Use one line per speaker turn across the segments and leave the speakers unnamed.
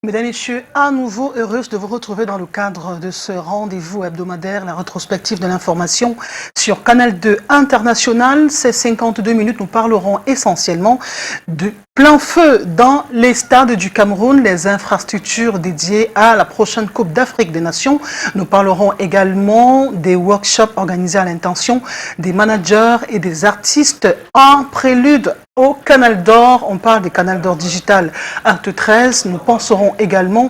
Mesdames et messieurs, à nouveau heureuse de vous retrouver dans le cadre de ce rendez-vous hebdomadaire, la rétrospective de l'information sur Canal 2 International. Ces 52 minutes, nous parlerons essentiellement de plein feu dans les stades du Cameroun, les infrastructures dédiées à la prochaine Coupe d'Afrique des Nations. Nous parlerons également des workshops organisés à l'intention des managers et des artistes en prélude au Canal d'Or. On parle des Canal d'Or Digital Acte 13. Nous penserons également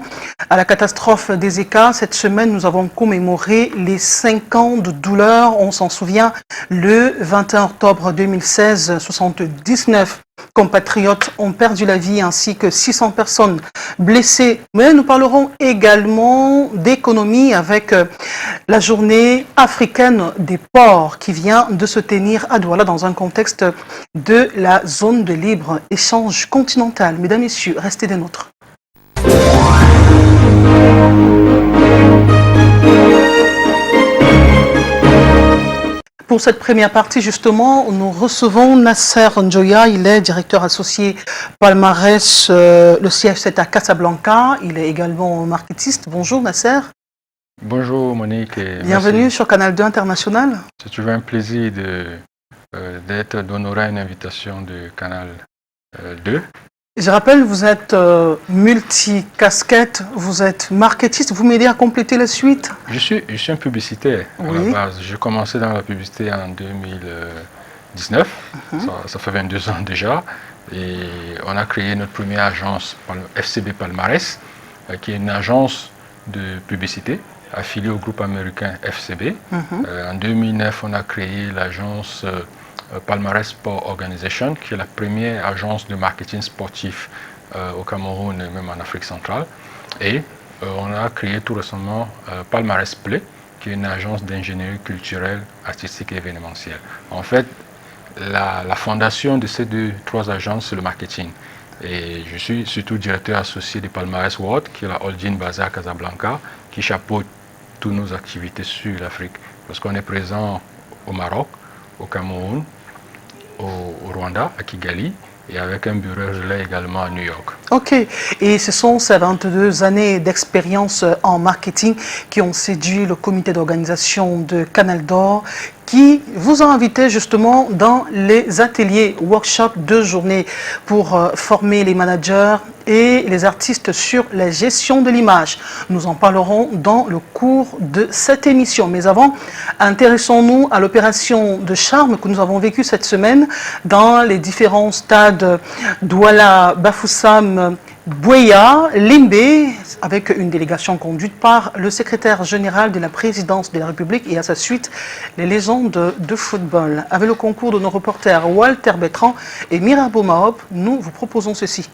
à la catastrophe des ECA. Cette semaine, nous avons commémoré les 5 ans de douleur. On s'en souvient, le 21 octobre 2016, 79 compatriotes ont perdu la vie ainsi que 600 personnes blessées. Mais nous parlerons également d'économie avec la journée africaine des ports qui vient de se tenir à Douala dans un contexte de la zone de libre-échange continentale. Mesdames, Messieurs, restez des nôtres. Pour cette première partie, justement, nous recevons Nasser Njoya. Il est directeur associé Palmarès. Le siège, c'est à Casablanca. Il est également marketiste. Bonjour, Nasser.
Bonjour, Monique.
Bienvenue sur Canal 2 International.
C'est toujours un plaisir d'honorer une invitation de Canal 2.
Je rappelle, vous êtes multi-casquette, vous êtes marketiste. Vous m'aidez à compléter la suite?
Je suis un publicitaire à
Oui.
la base. J'ai commencé dans la publicité en 2019. Ça fait 22 ans déjà. Et on a créé notre première agence, FCB Palmarès, qui est une agence de publicité affiliée au groupe américain FCB. En 2009, on a créé l'agence Palmarès Sport Organization, qui est la première agence de marketing sportif au Cameroun et même en Afrique centrale. Et on a créé tout récemment Palmarès Play, qui est une agence d'ingénierie culturelle, artistique et événementielle. En fait, la fondation de ces trois agences, c'est le marketing. Et je suis surtout directeur associé de Palmarès World, qui est la holding basée à Casablanca, qui chapeaute toutes nos activités sur l'Afrique. Parce qu'on est présent au Maroc, au Cameroun, au Rwanda, à Kigali, et avec un bureau relais également à New York.
Ok, et ce sont ces 22 années d'expérience en marketing qui ont séduit le comité d'organisation de Canal d'Or, qui vous a invité justement dans les ateliers, workshops de journée pour former les managers et les artistes sur la gestion de l'image. Nous en parlerons dans le cours de cette émission. Mais avant, intéressons-nous à l'opération de charme que nous avons vécue cette semaine dans les différents stades Douala, Bafoussam, Buea, Limbe, avec une délégation conduite par le secrétaire général de la présidence de la République et à sa suite les légendes de football. Avec le concours de nos reporters Walter Bertrand et Mirabeau Mahop, nous vous proposons ceci.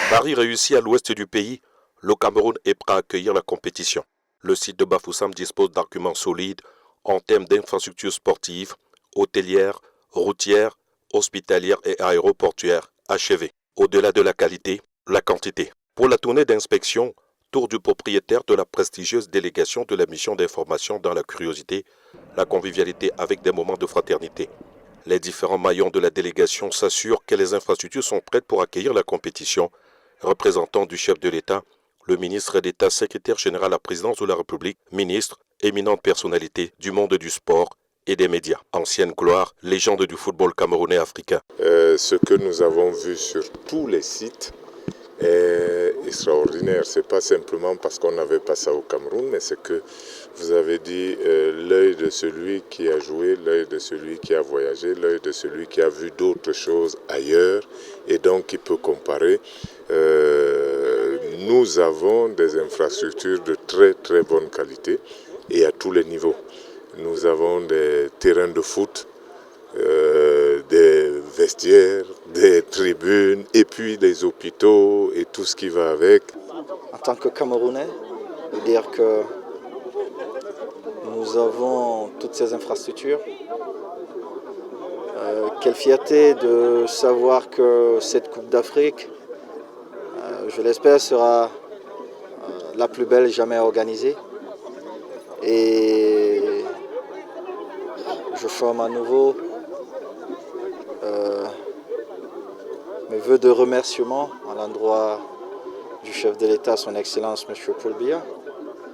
Paris réussit à l'ouest du pays, le Cameroun est prêt à accueillir la compétition. Le site de Bafoussam dispose d'arguments solides en termes d'infrastructures sportives, hôtelières, routières, hospitalières et aéroportuaires achevées. Au-delà de la qualité, la quantité. Pour la tournée d'inspection, tour du propriétaire de la prestigieuse délégation de la mission d'information dans la curiosité, la convivialité avec des moments de fraternité. Les différents maillons de la délégation s'assurent que les infrastructures sont prêtes pour accueillir la compétition. Représentant du chef de l'État, le ministre d'État, secrétaire général à la présidence de la République, ministre, éminente personnalité du monde du sport et des médias. Ancienne gloire, légende du football camerounais africain.
Ce que nous avons vu sur tous les sites est extraordinaire. Ce n'est pas simplement parce qu'on n'avait pas ça au Cameroun, mais c'est que vous avez dit l'œil de celui qui a joué, l'œil de celui qui a voyagé, l'œil de celui qui a vu d'autres choses ailleurs et donc qui peut comparer. Nous avons des infrastructures de très très bonne qualité et à tous les niveaux. Nous avons des terrains de foot, des vestiaires, des tribunes et puis des hôpitaux et tout ce qui va avec.
En tant que Camerounais, je veux dire que nous avons toutes ces infrastructures. Quelle fierté de savoir que cette Coupe d'Afrique, je l'espère, sera la plus belle jamais organisée. Et je forme à nouveau mes vœux de remerciement à l'endroit du chef de l'État, son Excellence M. Paul Biya.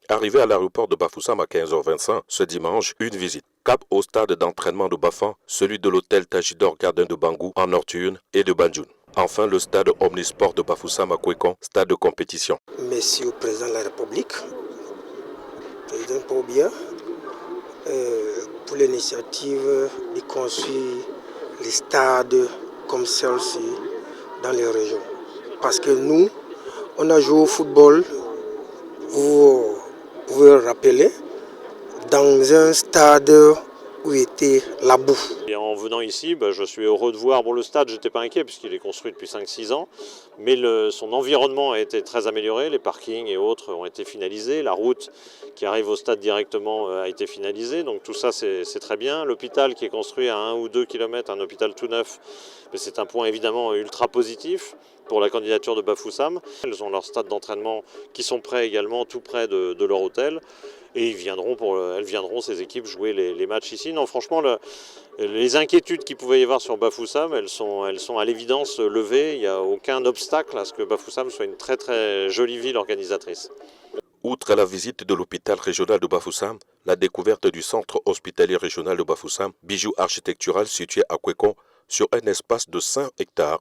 Arrivé à l'aéroport de Bafoussam à 15h25, ce dimanche, une visite. Cap au stade d'entraînement de Bafan, celui de l'hôtel Tajidor Garden de Bangou en Nord-Turne et de Banjul. Enfin, le stade Omnisport de Bafoussam à Kwekon, stade de compétition.
Merci au président de la République, président Paul Biya, pour l'initiative de construire les stades comme celle-ci dans les régions. Parce que nous, on a joué au football, vous pouvez le rappeler, dans un stade où était la boue.
Et en venant ici, je suis heureux de voir, le stade, je n'étais pas inquiet puisqu'il est construit depuis 5-6 ans, mais son environnement a été très amélioré, les parkings et autres ont été finalisés, la route qui arrive au stade directement a été finalisée, donc tout ça c'est très bien. L'hôpital qui est construit à 1 ou 2 km, un hôpital tout neuf, c'est un point évidemment ultra positif pour la candidature de Bafoussam. Elles ont leur stade d'entraînement qui sont prêts également, tout près de leur hôtel. Et elles viendront, ces équipes, jouer les matchs ici. Non, franchement, les inquiétudes qu'il pouvait y avoir sur Bafoussam, elles sont à l'évidence levées. Il n'y a aucun obstacle à ce que Bafoussam soit une très très jolie ville organisatrice.
Outre la visite de l'hôpital régional de Bafoussam, la découverte du centre hospitalier régional de Bafoussam, bijou architectural situé à Kwekon sur un espace de 5 hectares,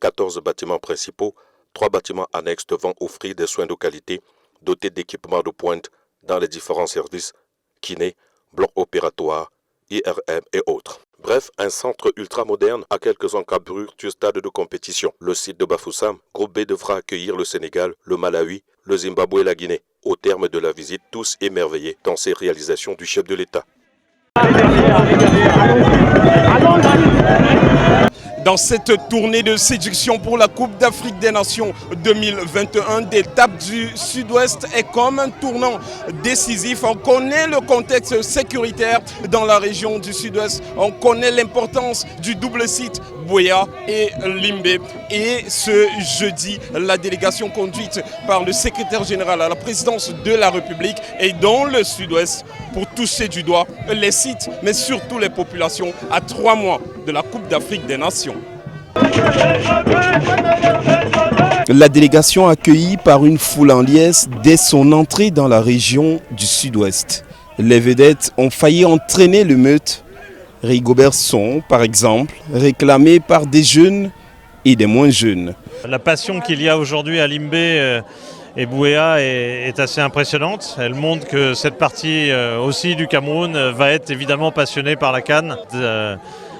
14 bâtiments principaux, 3 bâtiments annexes devant offrir des soins de qualité, dotés d'équipements de pointe dans les différents services, kiné, bloc opératoire, IRM et autres. Bref, un centre ultra-moderne à quelques encablures du stade de compétition. Le site de Bafoussam, groupe B devra accueillir le Sénégal, le Malawi, le Zimbabwe et la Guinée. Au terme de la visite, tous émerveillés dans ces réalisations du chef de l'État.
Dans cette tournée de séduction pour la Coupe d'Afrique des Nations 2021, l'étape du Sud-Ouest est comme un tournant décisif. On connaît le contexte sécuritaire dans la région du Sud-Ouest. On connaît l'importance du double site Buea et Limbe. Et ce jeudi, la délégation conduite par le secrétaire général à la présidence de la République est dans le Sud-Ouest pour toucher du doigt les sites, mais surtout les populations à 3 mois de la Coupe d'Afrique des Nations.
La délégation accueillie par une foule en liesse dès son entrée dans la région du Sud-Ouest. Les vedettes ont failli entraîner le meute. Rigobert Song, par exemple, réclamé par des jeunes et des moins jeunes.
La passion qu'il y a aujourd'hui à Limbe et Buea est assez impressionnante. Elle montre que cette partie aussi du Cameroun va être évidemment passionnée par la CAN.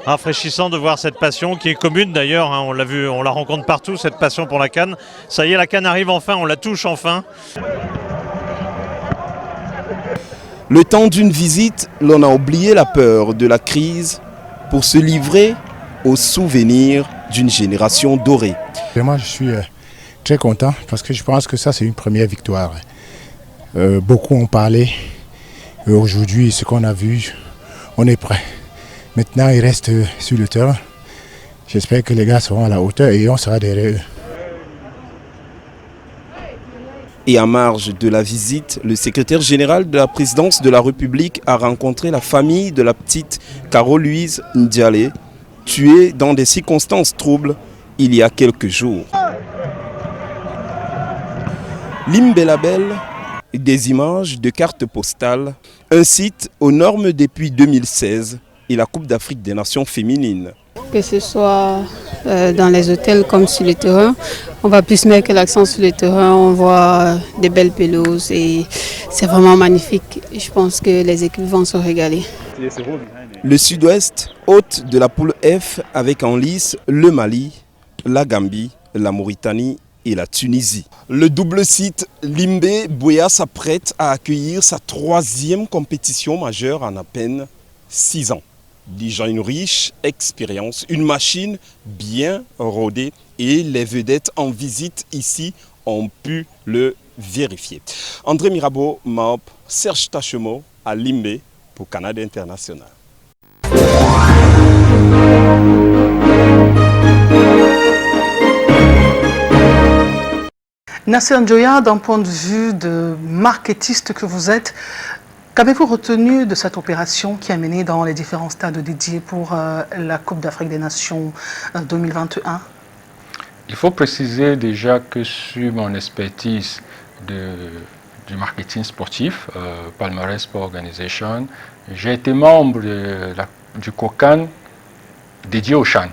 Rafraîchissant de voir cette passion qui est commune d'ailleurs, on l'a vu, on la rencontre partout, cette passion pour la CAN. Ça y est, la CAN arrive enfin, on la touche enfin.
Le temps d'une visite, l'on a oublié la peur de la crise pour se livrer aux souvenirs d'une génération dorée.
Moi, je suis très content parce que je pense que ça, c'est une première victoire. Beaucoup ont parlé. Aujourd'hui, ce qu'on a vu, on est prêt. Maintenant, il reste sur le terrain. J'espère que les gars seront à la hauteur et on sera derrière eux.
Et en marge de la visite, le secrétaire général de la présidence de la République a rencontré la famille de la petite Caro-Louise Ndialé, tuée dans des circonstances troubles il y a quelques jours. Limbe Label, des images de cartes postales, un site aux normes depuis 2016 et la Coupe d'Afrique des Nations féminines.
Que ce soit dans les hôtels comme sur le terrain, on va plus mettre l'accent sur le terrain, on voit des belles pelouses et c'est vraiment magnifique. Je pense que les équipes vont se régaler.
Le Sud-Ouest, hôte de la poule F avec en lice le Mali, la Gambie, la Mauritanie et la Tunisie. Le double site Limbe-Buea s'apprête à accueillir sa 3e compétition majeure en à peine 6 ans. Déjà une riche expérience, une machine bien rodée et les vedettes en visite ici ont pu le vérifier. André Mirabeau, Maop, Serge Tachemo à Limbe pour Canada International.
Nasser Njoya, d'un point de vue de marketiste que vous êtes, qu'avez-vous retenu de cette opération qui a mené dans les différents stades dédiés pour la Coupe d'Afrique des Nations 2021 ?
Il faut préciser déjà que sur mon expertise du marketing sportif, Palmarès Sport Organization, j'ai été membre du COCAN dédié au CHAN.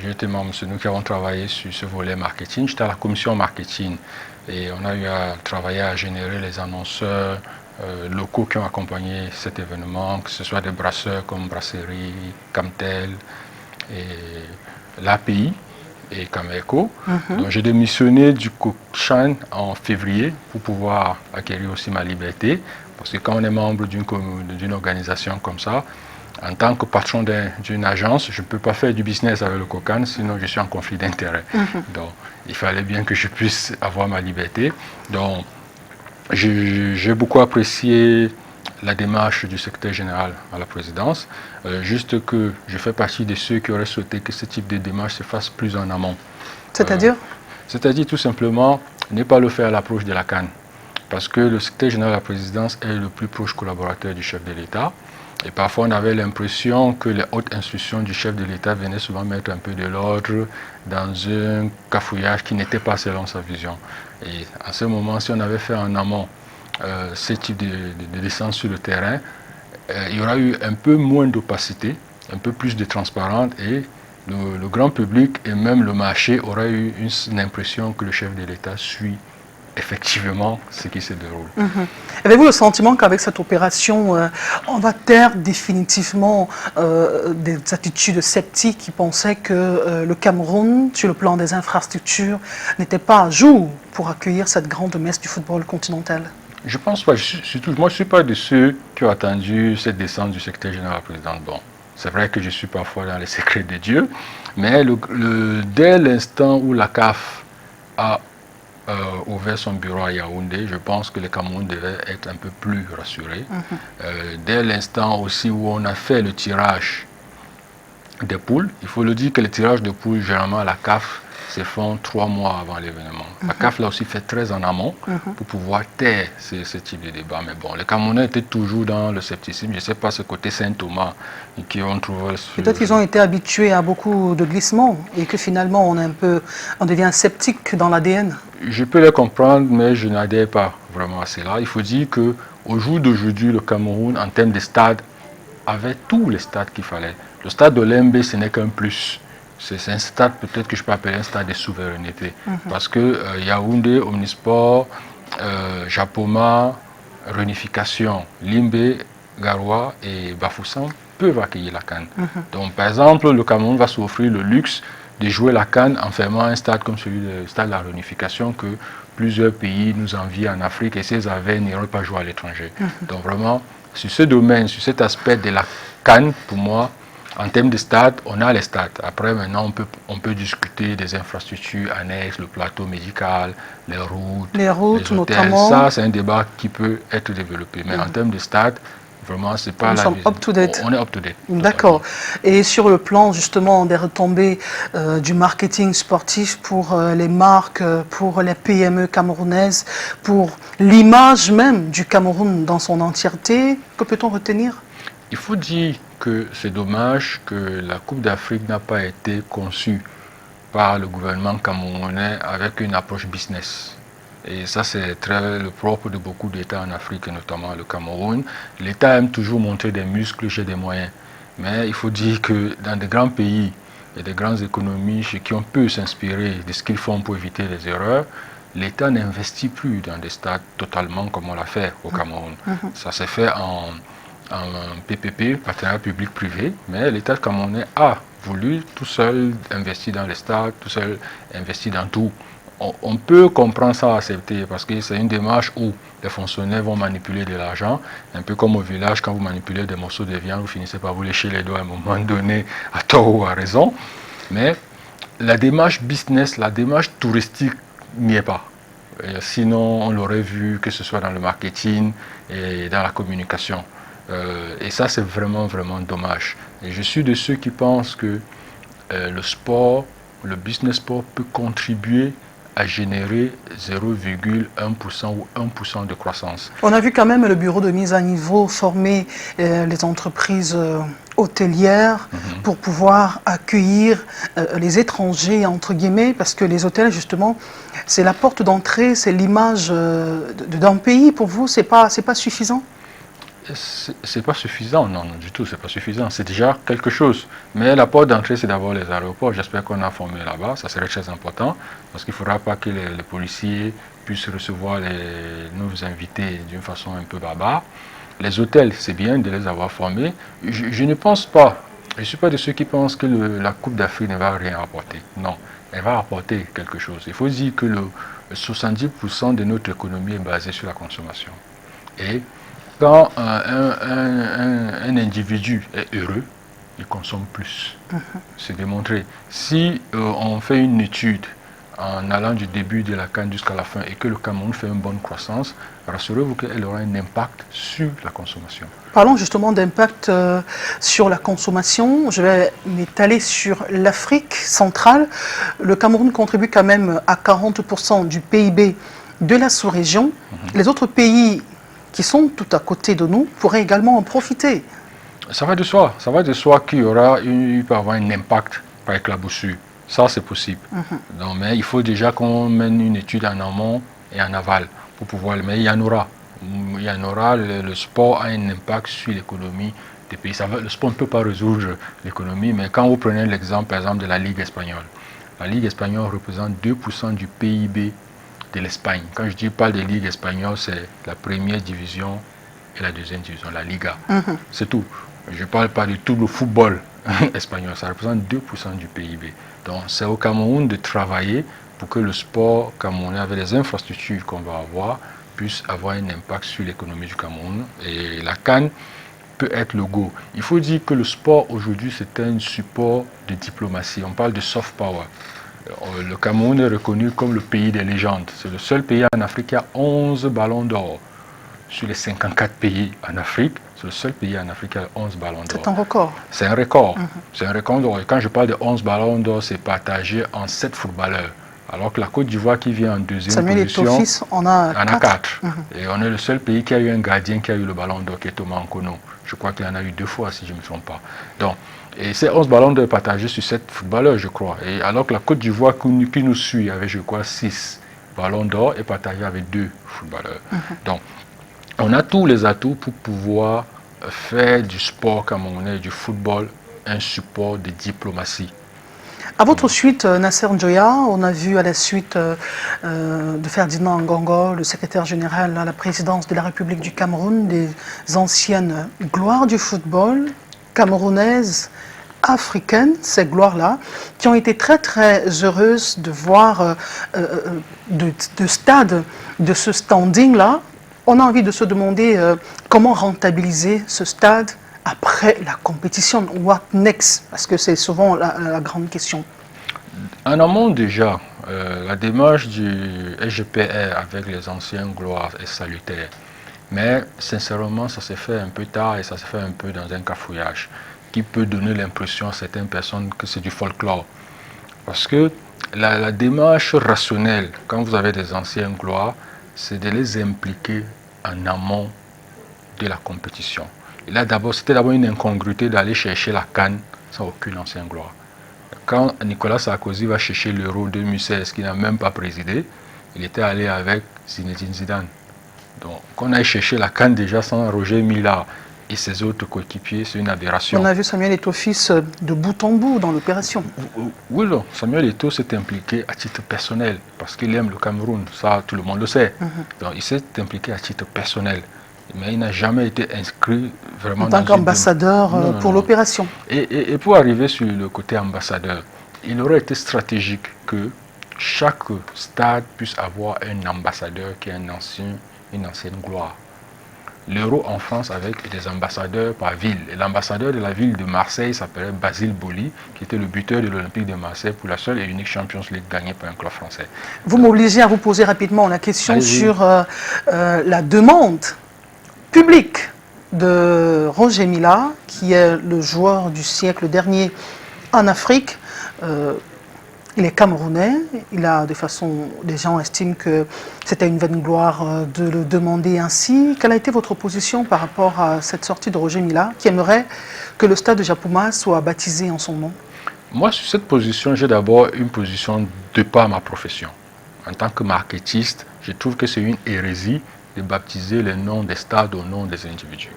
J'ai été membre, c'est nous qui avons travaillé sur ce volet marketing. J'étais à la commission marketing et on a eu à travailler à générer les annonceurs locaux qui ont accompagné cet événement, que ce soit des brasseurs comme Brasserie, Camtel et l'API et Cameco. Donc j'ai démissionné du CHAN en février pour pouvoir acquérir aussi ma liberté, parce que quand on est membre d'une organisation comme ça, en tant que patron d'une agence, je ne peux pas faire du business avec le COCAN, sinon je suis en conflit d'intérêts. Donc, il fallait bien que je puisse avoir ma liberté. Donc, j'ai beaucoup apprécié la démarche du secrétaire général à la présidence, juste que je fais partie de ceux qui auraient souhaité que ce type de démarche se fasse plus en amont.
C'est-à-dire
C'est-à-dire tout simplement ne pas le faire à l'approche de la CAN, parce que le secrétaire général de la présidence est le plus proche collaborateur du chef de l'État. Et parfois, on avait l'impression que les hautes institutions du chef de l'État venaient souvent mettre un peu de l'ordre dans un cafouillage qui n'était pas selon sa vision. Et à ce moment, si on avait fait en amont ce type de descente sur le terrain, il y aura eu un peu moins d'opacité, un peu plus de transparence et le grand public et même le marché aura eu une impression que le chef de l'État suit effectivement ce qui se déroule.
Avez-vous le sentiment qu'avec cette opération, on va taire définitivement des attitudes sceptiques qui pensaient que le Cameroun, sur le plan des infrastructures, n'était pas à jour pour accueillir cette grande messe du football continental?
Je pense pas. Moi, je ne suis pas de ceux qui ont attendu cette descente du secrétaire général de la présidente. Bon, c'est vrai que je suis parfois dans les secrets de Dieu, mais dès l'instant où la CAF a ouvert son bureau à Yaoundé, je pense que le Cameroun devait être un peu plus rassuré. Dès l'instant aussi où on a fait le tirage des poules, il faut le dire que le tirage de poules, généralement, la CAF se font 3 mois avant l'événement. La CAF l'a aussi fait très en amont pour pouvoir taire ce type de débat. Mais bon, les Camerounais étaient toujours dans le scepticisme. Je ne sais pas ce côté Saint-Thomas qui ont trouvé...
Peut-être qu'ils ont été habitués à beaucoup de glissements et que finalement on devient sceptique dans l'ADN.
Je peux les comprendre, mais je n'adhère pas vraiment à cela. Il faut dire qu'au jour d'aujourd'hui, le Cameroun, en termes de stade, avait tous les stades qu'il fallait. Le stade de l'Embe, ce n'est qu'un plus. C'est un stade, peut-être que je peux appeler un stade de souveraineté. Parce que Yaoundé, Omnisport, Japoma, Réunification, Limbe, Garoua et Bafoussam peuvent accueillir la CAN. Donc, par exemple, le Cameroun va s'offrir le luxe de jouer la CAN en fermant un stade comme celui du stade de la Réunification que plusieurs pays nous envient en Afrique et ces avaient n'iraient pas jouer à l'étranger. Donc, vraiment, sur ce domaine, sur cet aspect de la CAN, pour moi, en termes de stade, on a les stades. Après, maintenant, on peut discuter des infrastructures annexes, le plateau médical, les routes, les hôtels.
Notamment.
Ça, c'est un débat qui peut être développé. Mais en termes de stade, vraiment, c'est pas
Nous sommes up-to-date.
On est up-to-date.
D'accord. Et sur le plan, justement, des retombées du marketing sportif pour les marques, pour les PME camerounaises, pour l'image même du Cameroun dans son entièreté, que peut-on retenir?
Il faut dire que c'est dommage que la Coupe d'Afrique n'a pas été conçue par le gouvernement camerounais avec une approche business. Et ça, c'est le propre de beaucoup d'États en Afrique, et notamment le Cameroun. L'État aime toujours montrer des muscles, j'ai des moyens. Mais il faut dire que dans des grands pays et des grandes économies chez qui on peut s'inspirer de ce qu'ils font pour éviter les erreurs, l'État n'investit plus dans des stades totalement comme on l'a fait au Cameroun. Ça s'est fait en PPP, partenariat public-privé, mais l'État camerounais a voulu tout seul investir dans les stades, tout seul investir dans tout. On peut comprendre ça, accepter, parce que c'est une démarche où les fonctionnaires vont manipuler de l'argent, un peu comme au village, quand vous manipulez des morceaux de viande, vous finissez par vous lécher les doigts à un moment donné, à tort ou à raison. Mais la démarche business, la démarche touristique n'y est pas. Sinon, on l'aurait vu, que ce soit dans le marketing et dans la communication. Et ça, c'est vraiment, vraiment dommage. Et je suis de ceux qui pensent que le sport, le business sport peut contribuer à générer 0,1% ou 1% de croissance.
On a vu quand même le bureau de mise à niveau former les entreprises hôtelière pour pouvoir accueillir les étrangers, entre guillemets, parce que les hôtels, justement, c'est la porte d'entrée, c'est l'image d'un pays. Pour vous, c'est pas suffisant?
C'est pas suffisant, non, du tout, c'est pas suffisant. C'est déjà quelque chose. Mais la porte d'entrée, c'est d'abord les aéroports. J'espère qu'on a formé là-bas. Ça serait très important parce qu'il ne faudra pas que les policiers puissent recevoir les nouveaux invités d'une façon un peu barbare. Les hôtels, c'est bien de les avoir formés. Je ne pense pas, je ne suis pas de ceux qui pensent que la Coupe d'Afrique ne va rien apporter. Non, elle va apporter quelque chose. Il faut dire que le 70% de notre économie est basée sur la consommation. Et quand un individu est heureux, il consomme plus. C'est démontré. Si on fait une étude en allant du début de la CAN jusqu'à la fin et que le Cameroun fait une bonne croissance, rassurez-vous qu'elle aura un impact sur la consommation.
Parlons justement d'impact sur la consommation. Je vais m'étaler sur l'Afrique centrale. Le Cameroun contribue quand même à 40% du PIB de la sous-région. Les autres pays qui sont tout à côté de nous pourraient également en profiter.
Ça va de soi qu'il y aura il peut avoir un impact par éclaboussure. Ça, c'est possible. Donc, mais il faut déjà qu'on mène une étude en amont et en aval pour pouvoir le. Mais il y en aura. Il y en aura. Le sport a un impact sur l'économie des pays. Le sport ne peut pas résoudre l'économie, mais quand vous prenez l'exemple, par exemple, de la Ligue espagnole, la Ligue espagnole représente 2% du PIB de l'Espagne. Quand je dis pas de Ligue espagnole, c'est la première division et la deuxième division, la Liga. C'est tout. Je ne parle pas de tout le football espagnol. Ça représente 2% du PIB. Donc c'est au Cameroun de travailler pour que le sport camerounais, avec les infrastructures qu'on va avoir, puisse avoir un impact sur l'économie du Cameroun. Et la CAN peut être le go. Il faut dire que le sport aujourd'hui, c'est un support de diplomatie. On parle de soft power. Le Cameroun est reconnu comme le pays des légendes. C'est le seul pays en Afrique qui a 11 ballons d'or. Sur les 54 pays en Afrique, c'est le seul pays en Afrique qui a 11 ballons d'or.
C'est un record.
C'est un record. C'est un record d'or. Et quand je parle de 11 ballons d'or, c'est partagé en 7 footballeurs. Alors que la Côte d'Ivoire qui vient en deuxième position,
Samuel Eto'o-Fils en a 4.
Et on est le seul pays qui a eu un gardien qui a eu le ballon d'or, qui est Thomas Nkono. Je crois qu'il en a eu 2 fois, si je ne me trompe pas. Donc, et ces 11 ballons d'or partagés sur 7 footballeurs, je crois. Et alors que la Côte d'Ivoire qui nous suit avec, je crois, 6 ballons d'or est partagé avec 2 footballeurs. Donc, on a tous les atouts pour pouvoir faire du sport camerounais, du football, un support de diplomatie.
À votre suite, Nasser Njoya, on a vu à la suite de Ferdinand Ngongo, le secrétaire général à la présidence de la République du Cameroun, des anciennes gloires du football camerounaises, africaines, ces gloires-là, qui ont été très très heureuses de voir de stade, de ce standing-là. On a envie de se demander comment rentabiliser ce stade après la compétition. What next? Parce que c'est souvent la grande question.
En amont déjà, la démarche du SGPR avec les anciennes gloires est salutaire. Mais sincèrement, ça s'est fait un peu tard et ça s'est fait un peu dans un cafouillage qui peut donner l'impression à certaines personnes que c'est du folklore. Parce que la démarche rationnelle, quand vous avez des anciennes gloires, c'est de les impliquer en amont de la compétition. Et là, c'était d'abord une incongruité d'aller chercher la CAN sans aucune ancienne gloire. Quand Nicolas Sarkozy va chercher l'Euro 2016, qui n'a même pas présidé, il était allé avec Zinedine Zidane. Donc, qu'on aille chercher la CAN déjà sans Roger Mila et ses autres coéquipiers, c'est une aberration.
On a vu Samuel Eto'o-Fils de bout en bout dans l'opération.
Oui, non. Samuel Eto'o s'est impliqué à titre personnel parce qu'il aime le Cameroun, ça tout le monde le sait. Donc il s'est impliqué à titre personnel, mais il n'a jamais été inscrit vraiment
en tant qu'ambassadeur pour l'opération.
Et pour arriver sur le côté ambassadeur, il aurait été stratégique que chaque stade puisse avoir un ambassadeur qui est une ancienne gloire. L'Euro en France avec des ambassadeurs par ville. L'ambassadeur de la ville de Marseille s'appelait Basile Boli, qui était le buteur de l'Olympique de Marseille pour la seule et unique Champions League gagnée par un club français.
Vous m'obligez à vous poser rapidement la question sur la demande publique de Roger Mila, qui est le joueur du siècle dernier en Afrique. Il est camerounais, des gens estiment que c'était une vaine gloire de le demander ainsi. Quelle a été votre position par rapport à cette sortie de Roger Mila, qui aimerait que le stade de Japoma soit baptisé en son nom?
Moi, sur cette position, j'ai d'abord une position de par ma profession. En tant que marketiste, je trouve que c'est une hérésie de baptiser les noms des stades au nom des individus.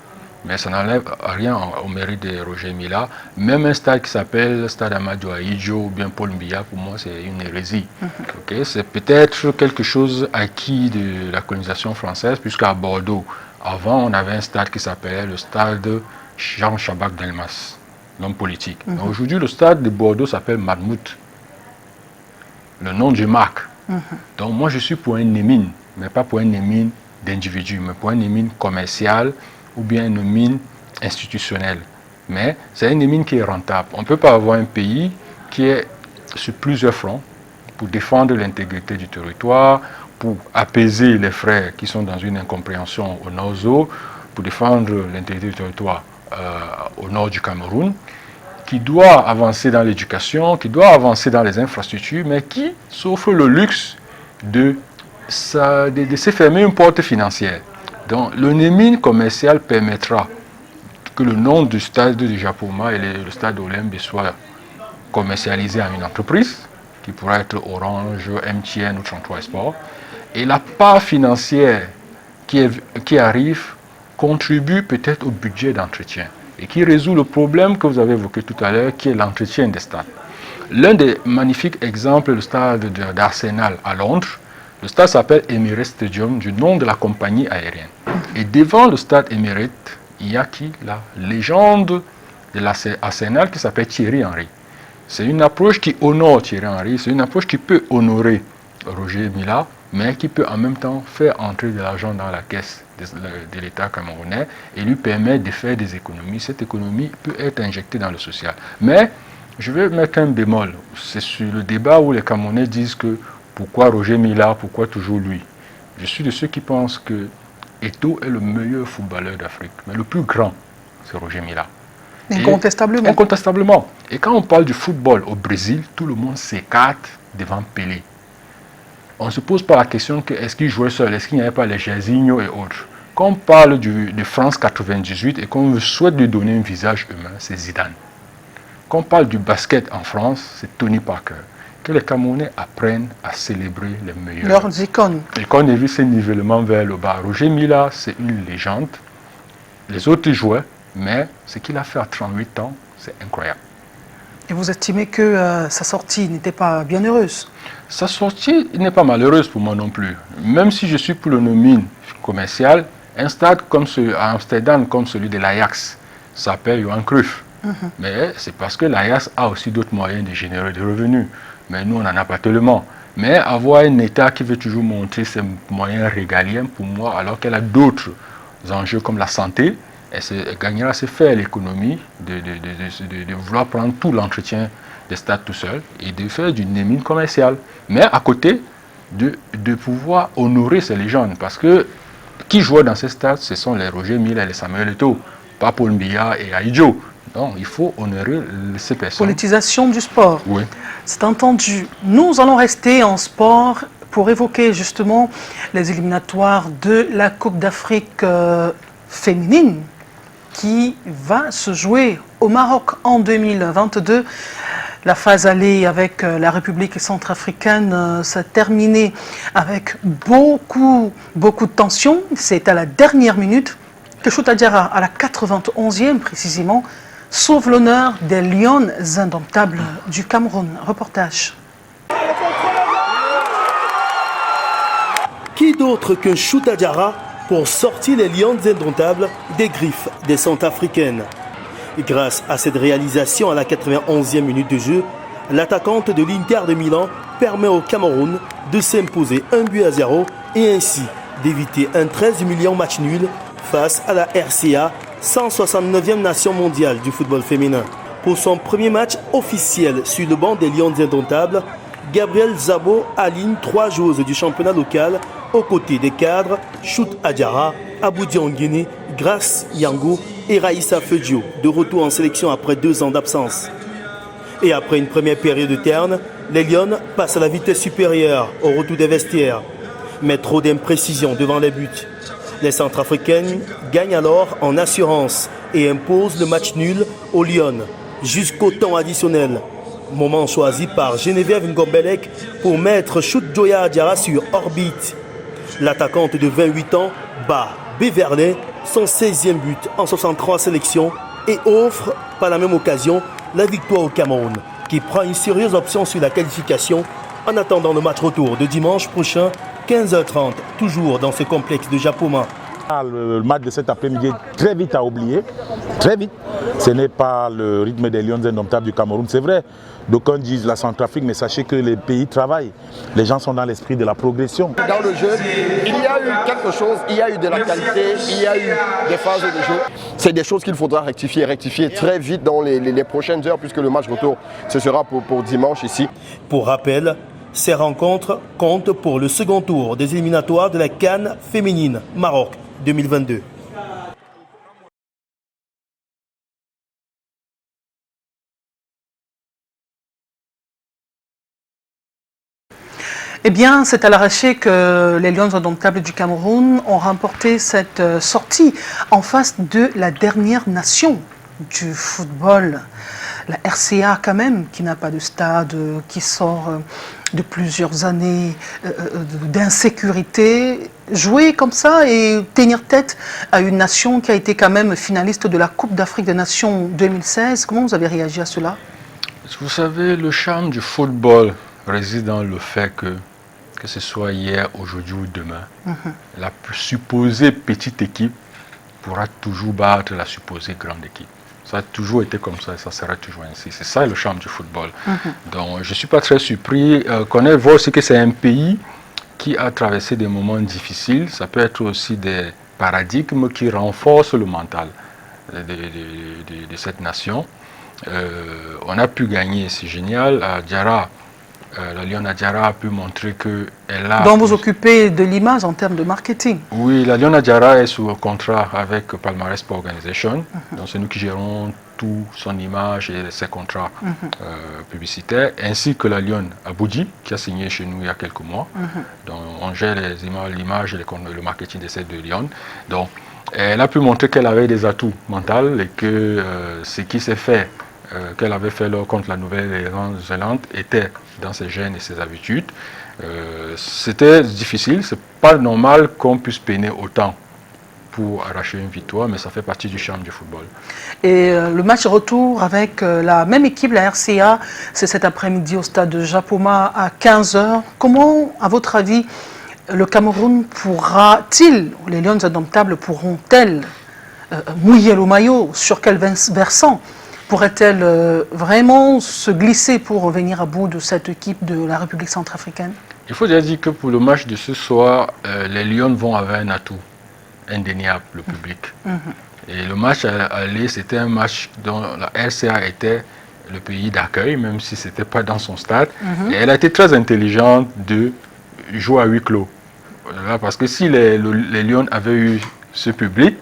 Mais ça n'enlève rien au mérite de Roger Mila. Même un stade qui s'appelle Stade Amadou Ahidjo ou bien Paul Biya, pour moi, c'est une hérésie. Okay? C'est peut-être quelque chose acquis de la colonisation française, puisqu'à Bordeaux, avant, on avait un stade qui s'appelait le stade Jean Chabak Delmas, l'homme politique. Aujourd'hui, le stade de Bordeaux s'appelle Marmout, le nom du marque. Donc moi, je suis pour un naming, mais pas pour un naming d'individu, mais pour un naming commercial ou bien une mine institutionnelle. Mais c'est une mine qui est rentable. On ne peut pas avoir un pays qui est sur plusieurs fronts pour défendre l'intégrité du territoire, pour apaiser les frères qui sont dans une incompréhension au nord, pour défendre l'intégrité du territoire au nord du Cameroun, qui doit avancer dans l'éducation, qui doit avancer dans les infrastructures, mais qui s'offre le luxe de se fermer une porte financière. Donc, le naming commercial permettra que le nom du stade de Japoma et le stade Olymbe soient commercialisés à une entreprise, qui pourra être Orange, MTN ou 33 Sport. Et la part financière qui arrive contribue peut-être au budget d'entretien et qui résout le problème que vous avez évoqué tout à l'heure, qui est l'entretien des stades. L'un des magnifiques exemples, le stade d'Arsenal à Londres. Le stade s'appelle Emirates Stadium du nom de la compagnie aérienne. Et devant le stade Emirates, il y a la légende de l'Arsenal qui s'appelle Thierry Henry. C'est une approche qui honore Thierry Henry, c'est une approche qui peut honorer Roger Mila, mais qui peut en même temps faire entrer de l'argent dans la caisse de l'État camerounais et lui permettre de faire des économies. Cette économie peut être injectée dans le social. Mais je vais mettre un bémol. C'est sur le débat où les Camerounais disent que pourquoi Roger Mila, pourquoi toujours lui? Je suis de ceux qui pensent que Eto'o est le meilleur footballeur d'Afrique, mais le plus grand, c'est Roger Mila.
Incontestablement.
Incontestablement. Et quand on parle du football au Brésil, tout le monde s'écarte devant Pelé. On ne se pose pas la question que est-ce qu'il jouait seul, est-ce qu'il n'y avait pas les Jairzinho et autres. Quand on parle de France 98 et qu'on souhaite lui donner un visage humain, c'est Zidane. Quand on parle du basket en France, c'est Tony Parker. Que les Camerounais apprennent à célébrer les meilleurs.
Leurs icônes.
Et qu'on évite ce nivellement vers le bas. Roger Mila, c'est une légende. Les autres jouaient, mais ce qu'il a fait à 38 ans, c'est incroyable.
Et vous estimez que sa sortie n'était pas bien heureuse?
Sa sortie n'est pas malheureuse pour moi non plus. Même si je suis pour le naming commercial, un stade comme à Amsterdam, comme celui de l'Ajax, s'appelle Johan Cruyff. Mais c'est parce que l'Ajax a aussi d'autres moyens de générer des revenus. Mais nous, on n'en a pas tellement. Mais avoir un État qui veut toujours montrer ses moyens régaliens, pour moi, alors qu'elle a d'autres enjeux comme la santé, elle gagnera à se faire l'économie de vouloir prendre tout l'entretien des stades tout seul et de faire du naming commercial. Mais à côté, de pouvoir honorer ces légendes. Parce que qui jouent dans ces stades, ce sont les Roger Mila et les Samuel Eto'o, pas Paul Biya et Ahidjo. Donc, il faut honorer ces personnes.
Politisation du sport.
Oui.
C'est entendu. Nous allons rester en sport pour évoquer justement les éliminatoires de la Coupe d'Afrique féminine qui va se jouer au Maroc en 2022. La phase aller avec la République centrafricaine s'est terminée avec beaucoup de tensions. C'est à la dernière minute que Chouta Diarra, à la 91e précisément, sauve l'honneur des Lions indomptables du Cameroun. Reportage.
Qui d'autre que Chouta Diarra pour sortir les Lions indomptables des griffes des Centrafricaines? Grâce à cette réalisation à la 91e minute de jeu, l'attaquante de l'Inter de Milan permet au Cameroun de s'imposer 1-0 et ainsi d'éviter un 13 millions match nul face à la RCA, 169e nation mondiale du football féminin. Pour son premier match officiel sur le banc des Lions indomptables, Gabriel Zabo aligne 3 joueuses du championnat local aux côtés des cadres Chouta Diarra, Abou Dianguéné, Grace Yango et Raïssa Fedjo, de retour en sélection après 2 ans d'absence. Et après une première période terne, Les Lions passent à la vitesse supérieure au retour des vestiaires, mais trop d'imprécisions devant les buts. Les Centrafricaines gagnent alors en assurance et imposent le match nul aux Lions jusqu'au temps additionnel. Moment choisi par Geneviève Ngombelec pour mettre Chut Joya Diarra sur orbite. L'attaquante de 28 ans bat Beverley, son 16e but en 63 sélections et offre par la même occasion la victoire au Cameroun, qui prend une sérieuse option sur la qualification en attendant le match retour de dimanche prochain, 15h30, toujours dans ce complexe de Japoma.
Le match de cet après-midi est très vite à oublier, très vite. Ce n'est pas le rythme des Lions indomptables du Cameroun, c'est vrai. D'aucuns disent la Centrafrique, mais sachez que les pays travaillent. Les gens sont dans l'esprit de la progression.
Dans le jeu, il y a eu quelque chose, il y a eu de la qualité, il y a eu des phases de jeu. C'est des choses qu'il faudra rectifier très vite dans les prochaines heures, puisque le match retour, ce sera pour dimanche ici.
Pour rappel, ces rencontres comptent pour le second tour des éliminatoires de la CAN féminine Maroc 2022.
Eh bien, c'est à l'arraché que les Lions indomptables du Cameroun ont remporté cette sortie en face de la dernière nation du football. La RCA quand même, qui n'a pas de stade, qui sort de plusieurs années d'insécurité. Jouer comme ça et tenir tête à une nation qui a été quand même finaliste de la Coupe d'Afrique des Nations 2016. Comment vous avez réagi à cela?
Vous savez, le charme du football réside dans le fait que ce soit hier, aujourd'hui ou demain, la supposée petite équipe pourra toujours battre la supposée grande équipe. Ça a toujours été comme ça et ça sera toujours ainsi. C'est ça le charme du football. Donc je ne suis pas très surpris. Qu'on voit aussi que c'est un pays qui a traversé des moments difficiles. Ça peut être aussi des paradigmes qui renforcent le mental de cette nation. On a pu gagner, c'est génial. Diarra, la Liona Diarra a pu montrer qu'elle a...
Donc vous occupez de l'image en termes de marketing?
Oui, la Liona Diarra est sous contrat avec Palmarès Sport Organization. Donc c'est nous qui gérons tout son image et ses contrats publicitaires, ainsi que la Lyon Aboudi, qui a signé chez nous il y a quelques mois. Donc on gère les images, l'image et le marketing de ces deux Lyon. Donc elle a pu montrer qu'elle avait des atouts mentaux et que ce qui s'est fait, qu'elle avait fait contre la Nouvelle-Zélande était dans ses gènes et ses habitudes. C'était difficile, c'est pas normal qu'on puisse peiner autant pour arracher une victoire, mais ça fait partie du charme du football.
Et le match retour avec la même équipe, la RCA, c'est cet après-midi au stade de Japoma à 15h. Comment, à votre avis, le Cameroun pourra-t-il, les Lions indomptables pourront-elles mouiller le maillot? Sur quel versant pourrait-elle vraiment se glisser pour venir à bout de cette équipe de la République centrafricaine? Il
faut déjà dire que pour le match de ce soir, les Lions vont avoir un atout indéniable, le public. Et le match à aller, c'était un match dont la RCA était le pays d'accueil, même si ce n'était pas dans son stade. Et elle a été très intelligente de jouer à huis clos. Voilà, parce que si les Lions avaient eu ce public,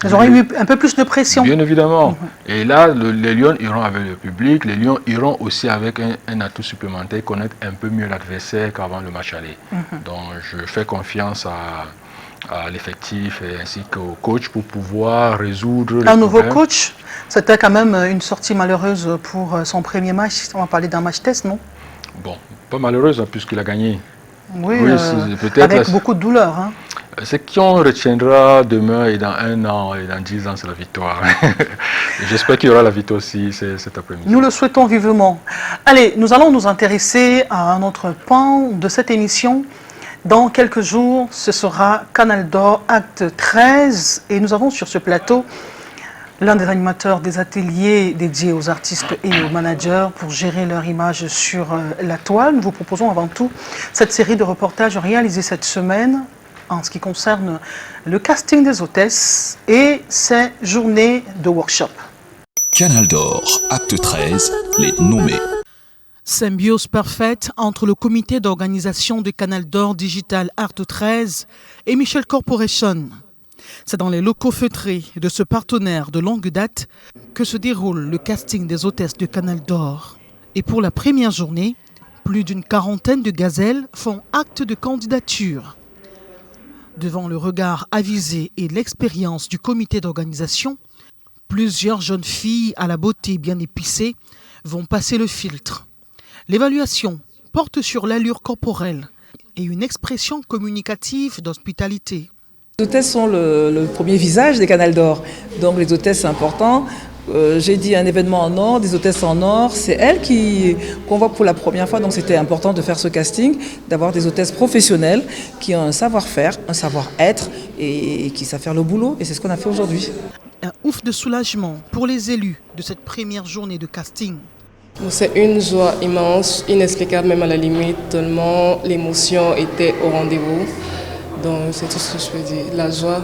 ils auraient eu un peu plus de pression.
Bien évidemment. Et là, les Lions iront avec le public. Les Lions iront aussi avec un atout supplémentaire, connaître un peu mieux l'adversaire qu'avant le match aller. Donc, je fais confiance à l'effectif et ainsi qu'au coach pour pouvoir résoudre
un nouveau coach, c'était quand même une sortie malheureuse pour son premier match. On va parler d'un match test, non? Bon,
pas malheureuse, hein, puisqu'il a gagné.
Oui, avec beaucoup de douleur. Hein.
Ce qu'on retiendra demain et dans 1 an et dans 10 ans, c'est la victoire. J'espère qu'il y aura la victoire aussi cet après-midi.
Nous le souhaitons vivement. Allez, nous allons nous intéresser à un autre pan de cette émission. Dans quelques jours, ce sera Canal d'Or, acte 13. Et nous avons sur ce plateau l'un des animateurs des ateliers dédiés aux artistes et aux managers pour gérer leur image sur la toile. Nous vous proposons avant tout cette série de reportages réalisés cette semaine en ce qui concerne le casting des hôtesses et ces journées de workshop.
Canal d'Or, acte 13, les nommés.
Symbiose parfaite entre le comité d'organisation de Canal d'Or Digital Art 13 et Michel Corporation. C'est dans les locaux feutrés de ce partenaire de longue date que se déroule le casting des hôtesses de Canal d'Or. Et pour la première journée, Plus d'une quarantaine de gazelles font acte de candidature. Devant le regard avisé et l'expérience du comité d'organisation, plusieurs jeunes filles à la beauté bien épicée vont passer le filtre. L'évaluation porte sur l'allure corporelle et une expression communicative d'hospitalité.
Les hôtesses sont le premier visage des Canals d'Or. Donc les hôtesses, c'est important. J'ai dit un événement en or, des hôtesses en or. C'est elles qu'on voit pour la première fois. Donc c'était important de faire ce casting, d'avoir des hôtesses professionnelles qui ont un savoir-faire, un savoir-être et qui savent faire le boulot. Et c'est ce qu'on a fait aujourd'hui.
Un ouf de soulagement pour les élus de cette première journée de casting.
C'est une joie immense, inexplicable même à la limite, tellement l'émotion était au rendez-vous. Donc c'est tout ce que je peux dire, la joie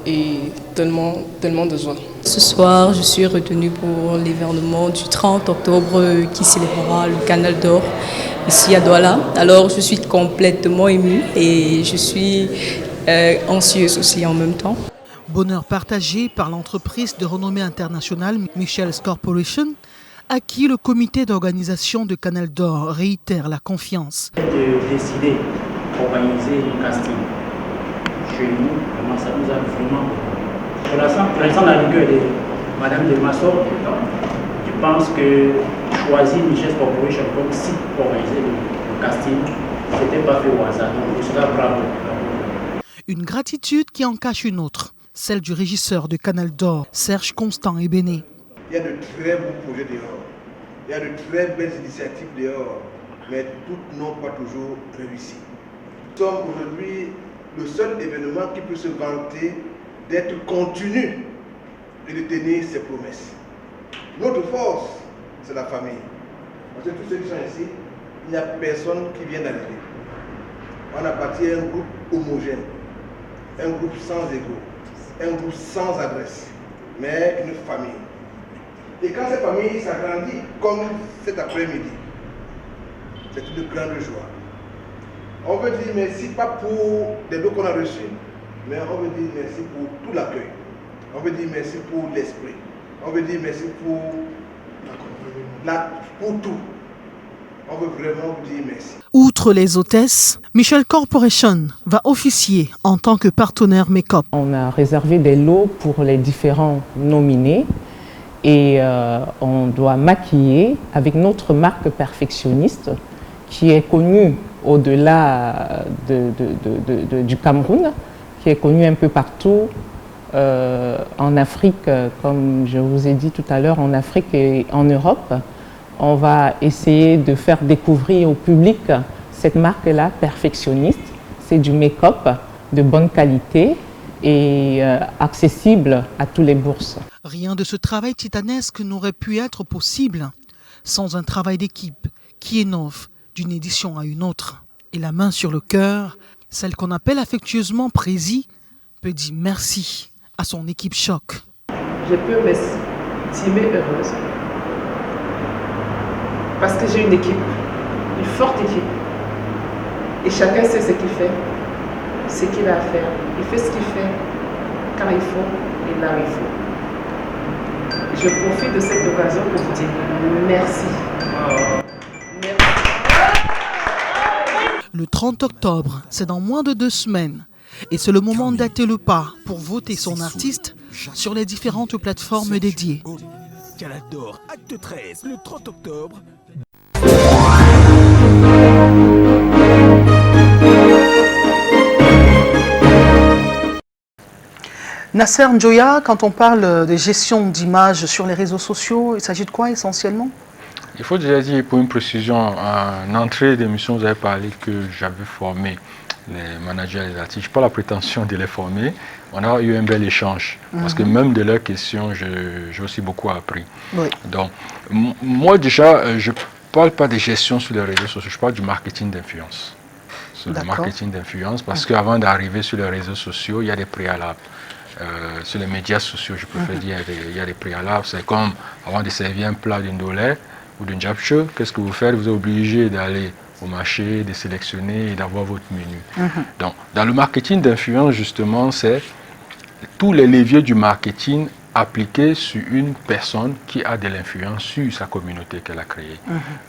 et tellement de joie.
Ce soir, je suis retenue pour l'événement du 30 octobre qui célébrera le Canal d'Or ici à Douala. Alors je suis complètement émue et je suis anxieuse aussi en même temps.
Bonheur partagé par l'entreprise de renommée internationale Michel's Corporation, à qui le comité d'organisation de Canal d'Or réitère la confiance.
De décider d'organiser un casting chez nous, vraiment, ça nous a vraiment... Pour l'instant, la rigueur de Mme de Massor, je pense que choisir Michel's Corporation comme site pour organiser le casting, ce n'était pas fait au hasard. Donc, je suis là, bravo.
Une gratitude qui en cache une autre, celle du régisseur de Canal d'Or, Serge Constant et Béné.
Il y a de très beaux projets dehors, il y a de très belles initiatives dehors, mais toutes n'ont pas toujours réussi. Nous sommes aujourd'hui le seul événement qui peut se vanter d'être continu et de tenir ses promesses. Notre force, c'est la famille. Parce que tous ceux qui sont ici, il n'y a personne qui vient d'arriver. On appartient à un groupe homogène, un groupe sans égo, un groupe sans adresse, mais une famille. Et quand cette famille s'agrandit comme cet après-midi, c'est une grande joie. On veut dire merci pas pour les dons qu'on a reçus, mais on veut dire merci pour tout l'accueil. On veut dire merci pour l'esprit. On veut dire merci pour tout. On veut vraiment vous dire merci.
Outre les hôtesses, Michel's Corporation va officier en tant que partenaire make-up.
On a réservé des lots pour les différents nominés et on doit maquiller avec notre marque perfectionniste qui est connue au-delà du Cameroun, qui est connue un peu partout en Afrique, comme je vous ai dit tout à l'heure, en Afrique et en Europe. On va essayer de faire découvrir au public cette marque-là perfectionniste. C'est du make-up de bonne qualité et accessible à tous les bourses.
Rien de ce travail titanesque n'aurait pu être possible sans un travail d'équipe qui innove d'une édition à une autre. Et la main sur le cœur, celle qu'on appelle affectueusement Prési, peut dire merci à son équipe choc.
Je peux m'estimer heureuse parce que j'ai une équipe, une forte équipe. Et chacun sait ce qu'il fait, ce qu'il a à faire. Il fait ce qu'il fait quand il faut et là où il faut. Je profite de cette occasion pour vous dire merci.
Le 30 octobre, c'est dans moins de 2 semaines. Et c'est le moment d'hâter le pas pour voter son artiste sur les différentes plateformes dédiées.
Canal d'Or, acte 13, le 30 octobre.
Nasser Njoya, quand on parle de gestion d'images sur les réseaux sociaux, il s'agit de quoi essentiellement?
Il faut déjà dire, pour une précision, en entrée d'émission, vous avez parlé que j'avais formé les managers et les artistes. Je n'ai pas la prétention de les former. On a eu un bel échange. Parce que même de leurs questions, j'ai aussi beaucoup appris.
Oui.
Donc, moi déjà, je ne parle pas de gestion sur les réseaux sociaux, je parle du marketing d'influence. Sur le marketing d'influence, parce qu'avant d'arriver sur les réseaux sociaux, il y a des préalables. Sur les médias sociaux, je préfère dire, il y a des préalables. C'est comme avant de servir un plat d'une dolée ou d'une japche, qu'est-ce que vous faites? Vous êtes obligé d'aller au marché, de sélectionner et d'avoir votre menu. Donc, dans le marketing d'influence, justement, c'est tous les leviers du marketing appliquée sur une personne qui a de l'influence sur sa communauté qu'elle a créée.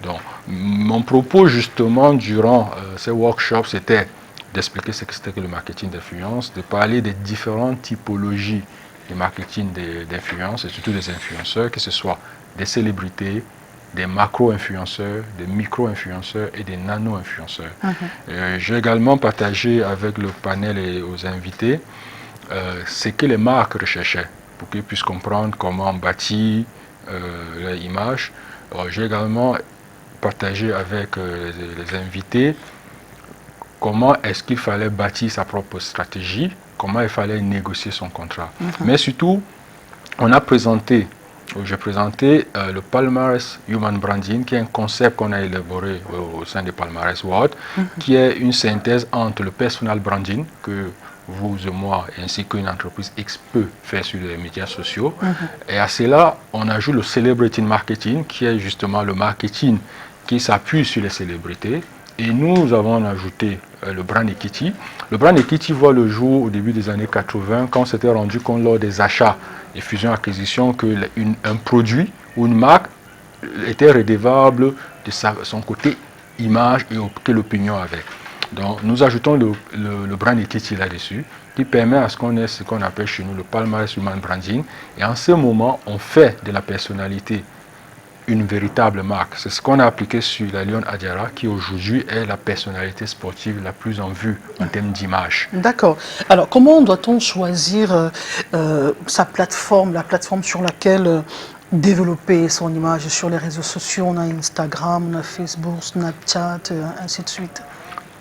Donc, mon propos justement durant ces workshops, c'était d'expliquer ce que c'était que le marketing d'influence, de parler des différentes typologies du marketing d'influence et surtout des influenceurs, que ce soit des célébrités, des macro-influenceurs, des micro-influenceurs et des nano-influenceurs. J'ai également partagé avec le panel et aux invités ce que les marques recherchaient pour qu'ils puissent comprendre comment bâtir leur image. J'ai également partagé avec les invités comment est-ce qu'il fallait bâtir sa propre stratégie, comment il fallait négocier son contrat. Mais surtout, j'ai présenté le Palmarès Human Branding, qui est un concept qu'on a élaboré au sein de Palmarès World, qui est une synthèse entre le personal branding, que vous et moi, ainsi qu'une entreprise X peut faire sur les médias sociaux. Et à cela, on ajoute le celebrity marketing, qui est justement le marketing qui s'appuie sur les célébrités. Et nous avons ajouté le brand equity. Le brand equity voit le jour au début des années 80, quand on s'était rendu compte lors des achats et fusions-acquisitions qu'un produit ou une marque était redevable de son côté image et que l'opinion avait. Donc nous ajoutons le brand equity là-dessus, qui permet à ce qu'on ait ce qu'on appelle chez nous le Palmarès Human Branding. Et en ce moment, on fait de la personnalité une véritable marque. C'est ce qu'on a appliqué sur la Lyon Adiara, qui aujourd'hui est la personnalité sportive la plus en vue en termes d'image.
D'accord. Alors, comment doit-on choisir sa plateforme, la plateforme sur laquelle développer son image? Sur les réseaux sociaux, on a Instagram, on a Facebook, Snapchat, ainsi de suite.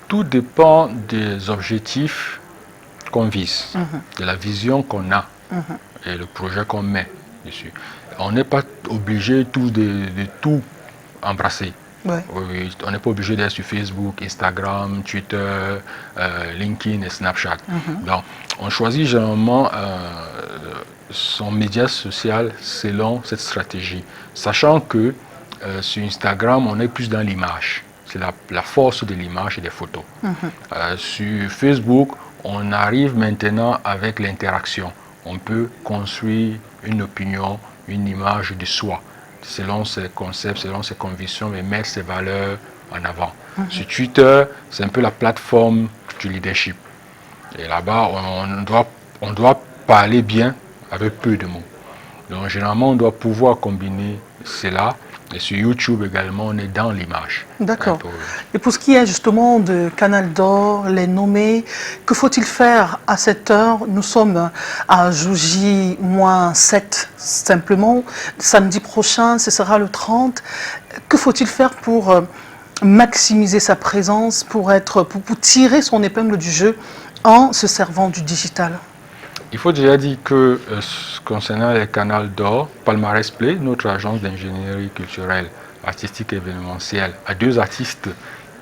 Tout dépend des objectifs qu'on vise, de la vision qu'on a et le projet qu'on met dessus. On n'est pas obligé de tout embrasser. Ouais. Oui, on n'est pas obligé d'être sur Facebook, Instagram, Twitter, LinkedIn et Snapchat. Donc, on choisit généralement son média social selon cette stratégie, sachant que sur Instagram, on est plus dans l'image. C'est la force de l'image et des photos. Sur Facebook, on arrive maintenant avec l'interaction. On peut construire une opinion, une image de soi, selon ses concepts, selon ses convictions, mais mettre ses valeurs en avant. Sur Twitter, c'est un peu la plateforme du leadership. Et là-bas, on doit parler bien avec peu de mots. Donc, généralement, on doit pouvoir combiner cela. Et sur YouTube également, on est dans l'image.
D'accord. Et pour ce qui est justement de Canal d'Or, les nommés, que faut-il faire à cette heure? Nous sommes à J-7 simplement. Samedi prochain, ce sera le 30. Que faut-il faire pour maximiser sa présence, pour tirer son épingle du jeu en se servant du digital?
Il faut déjà dire que concernant les canaux d'or, Palmarès Play, notre agence d'ingénierie culturelle, artistique et événementielle, a 2 artistes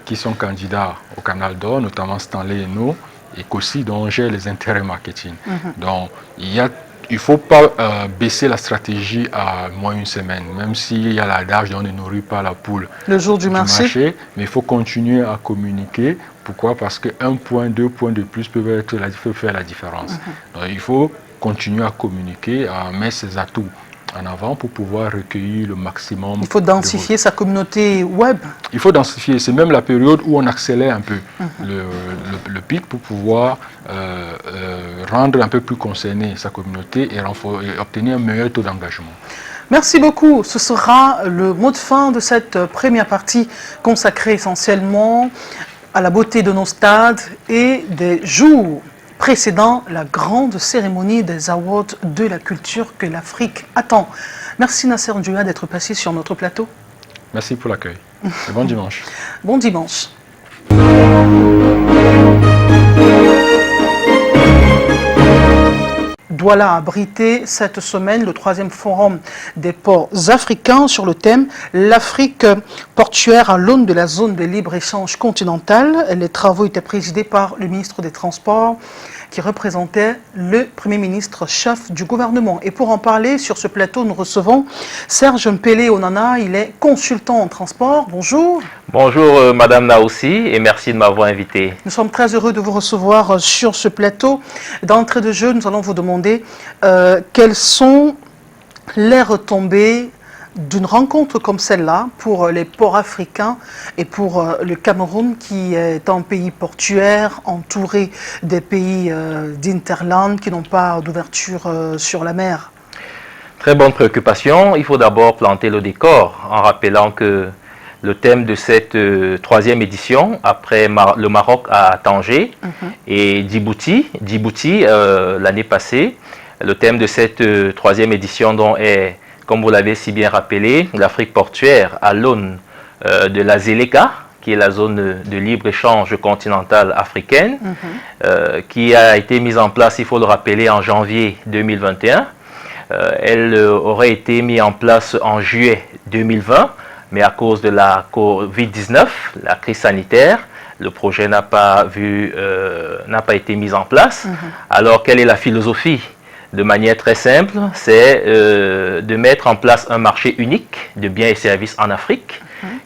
qui sont candidats au canal d'or, notamment Stanley Eno et Kossi, dont j'ai les intérêts marketing. Donc, il ne faut pas baisser la stratégie à moins une semaine, même s'il y a l'adage dont on ne nourrit pas la poule
le jour du marché.
Mais il faut continuer à communiquer. Pourquoi? Parce qu'un point, 2 points de plus peuvent faire la différence. Donc, il faut continuer à communiquer, à mettre ses atouts en avant pour pouvoir recueillir le maximum.
Il faut densifier sa communauté web.
Il faut densifier. C'est même la période où on accélère un peu le pic pour pouvoir rendre un peu plus concernée sa communauté et obtenir un meilleur taux d'engagement.
Merci beaucoup. Ce sera le mot de fin de cette première partie consacrée essentiellement à la beauté de nos stades et des jours précédant la grande cérémonie des awards de la culture que l'Afrique attend. Merci Nasser Djoua d'être passé sur notre plateau.
Merci pour l'accueil. Et bon dimanche.
Bon dimanche. Douala a abrité cette semaine le 3e forum des ports africains sur le thème « L'Afrique portuaire à l'aune de la zone de libre-échange continentale ». Les travaux étaient présidés par le ministre des Transports, qui représentait le Premier ministre chef du gouvernement. Et pour en parler sur ce plateau, nous recevons Serge Mpele Onana, il est consultant en transport. Bonjour.
Bonjour Madame Naoussi et merci de m'avoir invité.
Nous sommes très heureux de vous recevoir sur ce plateau. D'entrée de jeu, nous allons vous demander quelles sont les retombées d'une rencontre comme celle-là pour les ports africains et pour le Cameroun qui est un pays portuaire entouré des pays d'Interland qui n'ont pas d'ouverture sur la mer.
Très bonne préoccupation. Il faut d'abord planter le décor en rappelant que le thème de cette troisième édition, après le Maroc à Tanger et Djibouti l'année passée, le thème de cette troisième édition dont est, comme vous l'avez si bien rappelé, l'Afrique portuaire à l'aune de la ZLECA, qui est la zone de libre-échange continentale africaine, qui a été mise en place, il faut le rappeler, en janvier 2021. Elle aurait été mise en place en juillet 2020, mais à cause de la Covid-19, la crise sanitaire, le projet n'a pas été mis en place. Alors, quelle est la philosophie? De manière très simple, c'est de mettre en place un marché unique de biens et services en Afrique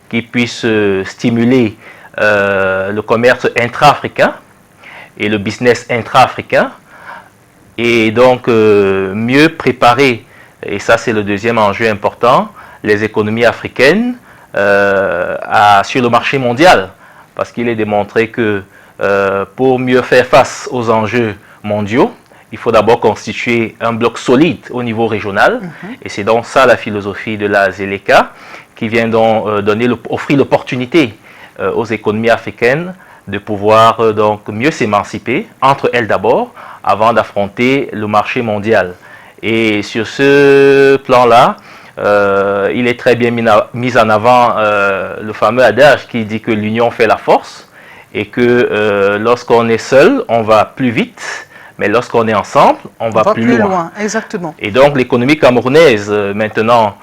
qui puisse stimuler le commerce intra-africain et le business intra-africain et donc mieux préparer, et ça c'est le deuxième enjeu important, les économies africaines sur le marché mondial, parce qu'il est démontré que pour mieux faire face aux enjeux mondiaux, il faut d'abord constituer un bloc solide au niveau régional, et c'est donc ça la philosophie de la ZLECA, qui vient donc offrir l'opportunité aux économies africaines de pouvoir donc mieux s'émanciper, entre elles d'abord, avant d'affronter le marché mondial. Et sur ce plan-là, il est très bien mis en avant le fameux adage qui dit que l'union fait la force, et que lorsqu'on est seul, on va plus vite, mais lorsqu'on est ensemble, on va plus loin.
Exactement.
Et donc l'économie camerounaise, maintenant,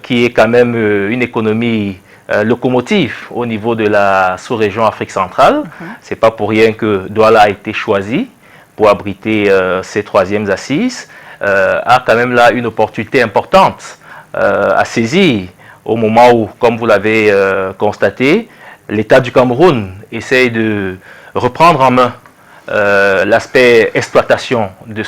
qui est quand même une économie locomotive au niveau de la sous-région Afrique centrale, c'est pas pour rien que Douala a été choisi pour abriter ces troisièmes assises, a quand même là une opportunité importante à saisir au moment où, comme vous l'avez constaté, l'État du Cameroun essaye de reprendre en main l'aspect exploitation de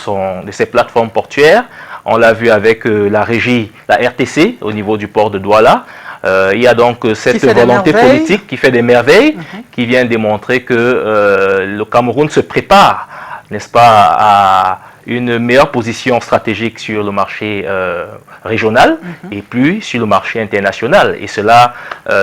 ces plateformes portuaires. On l'a vu avec la régie, la RTC, au niveau du port de Douala. Il y a donc cette volonté politique qui fait des merveilles, qui vient démontrer que le Cameroun se prépare, n'est-ce pas, à une meilleure position stratégique sur le marché régional et plus sur le marché international. Et cela